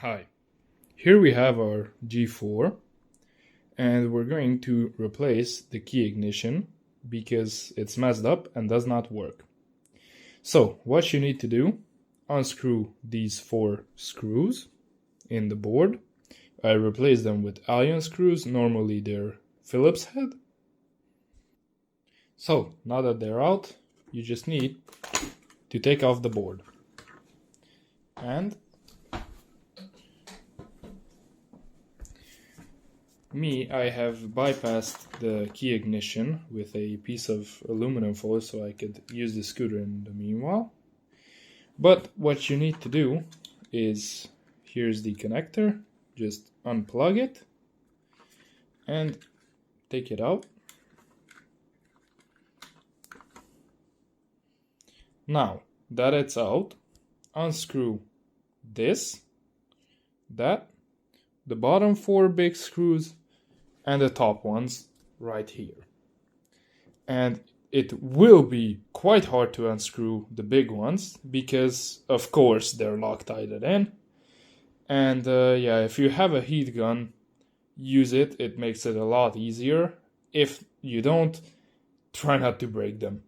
Hi, here we have our G4 and we're going to replace the key ignition because it's messed up and does not work. So what you need to do, unscrew these 4 screws in the board. I replace them with Allen screws, normally they're Phillips head. So now that they're out, you just need to take off the board. And I have bypassed the key ignition with a piece of aluminum foil so I could use the scooter in the meanwhile. But what you need to do is, here's the connector, just unplug it and take it out. Now that it's out, unscrew this, the bottom 4 big screws, and the top ones right here. And it will be quite hard to unscrew the big ones because, of course, they're Loctited in. And yeah, if you have a heat gun, use it. It makes it a lot easier. If you don't, try not to break them.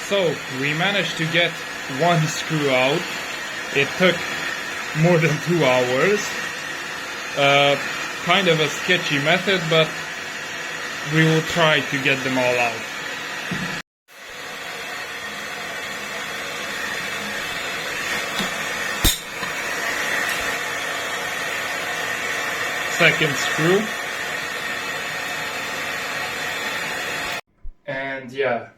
So we managed to get one screw out. It took more than 2 hours. Kind of a sketchy method, but we will try to get them all out. Second screw. And yeah,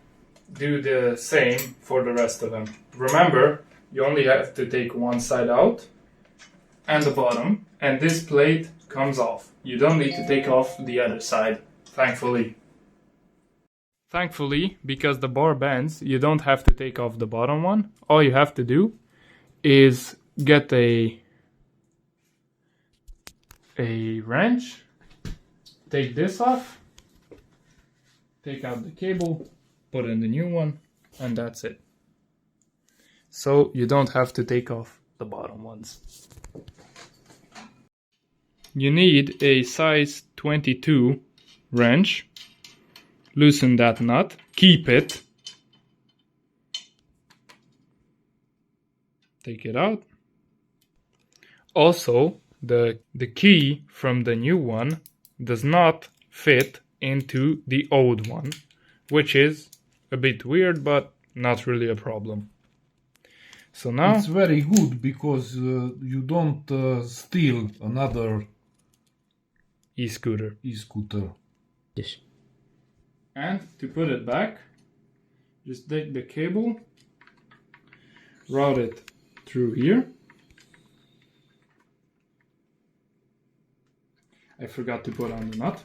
do the same for the rest of them. Remember, you only have to take one side out and the bottom, and this plate comes off. You don't need to take off the other side, thankfully. Thankfully, because the bar bends, you don't have to take off the bottom one. All you have to do is get a wrench, take this off, take out the cable, put in the new one, and that's it. So you don't have to take off the bottom ones. You need a size 22 wrench. Loosen that nut, keep it, take it out. Also, the key from the new one does not fit into the old one, which is a bit weird, but not really a problem. So now it's very good because you don't steal another e-scooter. Yes. And to put it back, just take the cable, route it through here. I forgot to put on the nut.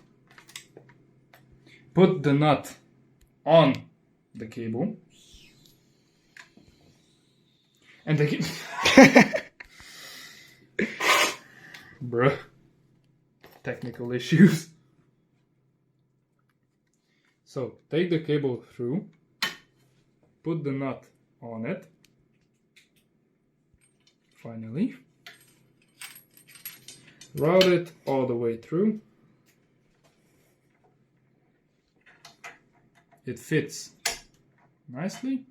Put the nut on the cable. And bruh. Technical issues. So, take the cable through, put the nut on it, finally, route it all the way through. It fits nicely.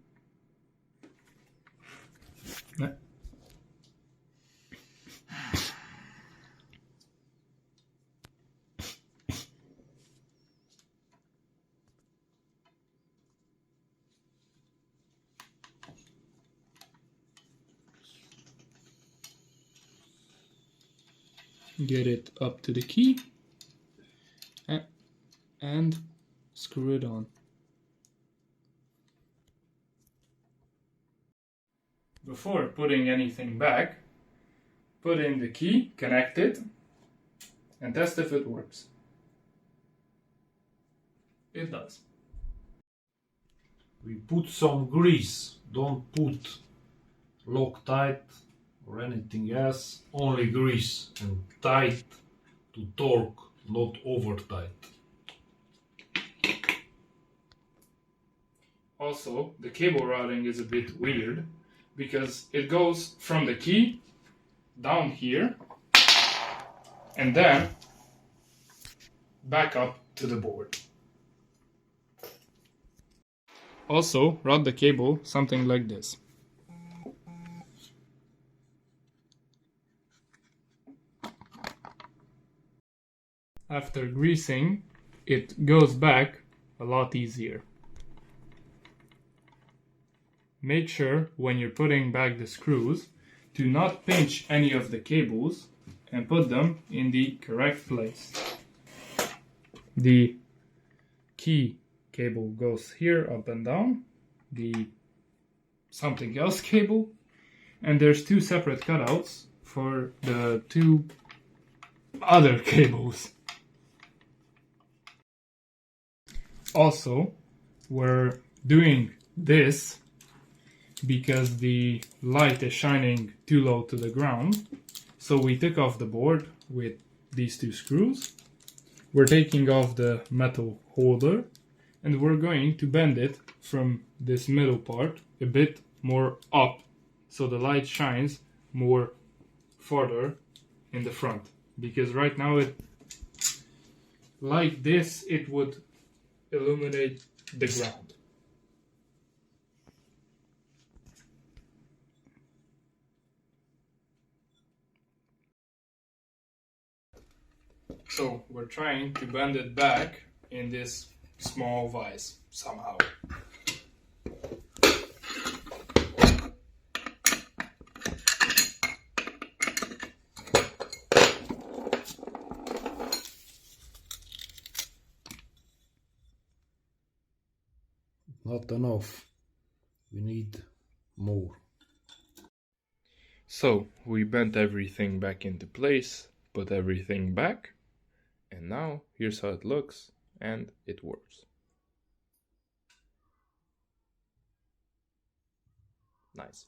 Get it up to the key and screw it on. Before putting anything back, put in the key, connect it, and test if it works. It does. We put some grease, don't put Loctite or anything else, only grease and tight to torque, not over tight. Also, the cable routing is a bit weird because it goes from the key down here and then back up to the board. Also, run the cable something like this. After greasing, it goes back a lot easier. Make sure when you're putting back the screws to not pinch any of the cables and put them in the correct place. The key cable goes here up and down, the something else cable, and there's two separate cutouts for the two other cables. Also, we're doing this because the light is shining too low to the ground. So we took off the board with these two screws. We're taking off the metal holder and we're going to bend it from this middle part a bit more up so the light shines more farther in the front. Because right now it like this it would illuminate the ground. So we're trying to bend it back in this small vise somehow. Not enough. We need more. So we bent everything back into place, put everything back, and now here's how it looks, and it works. Nice.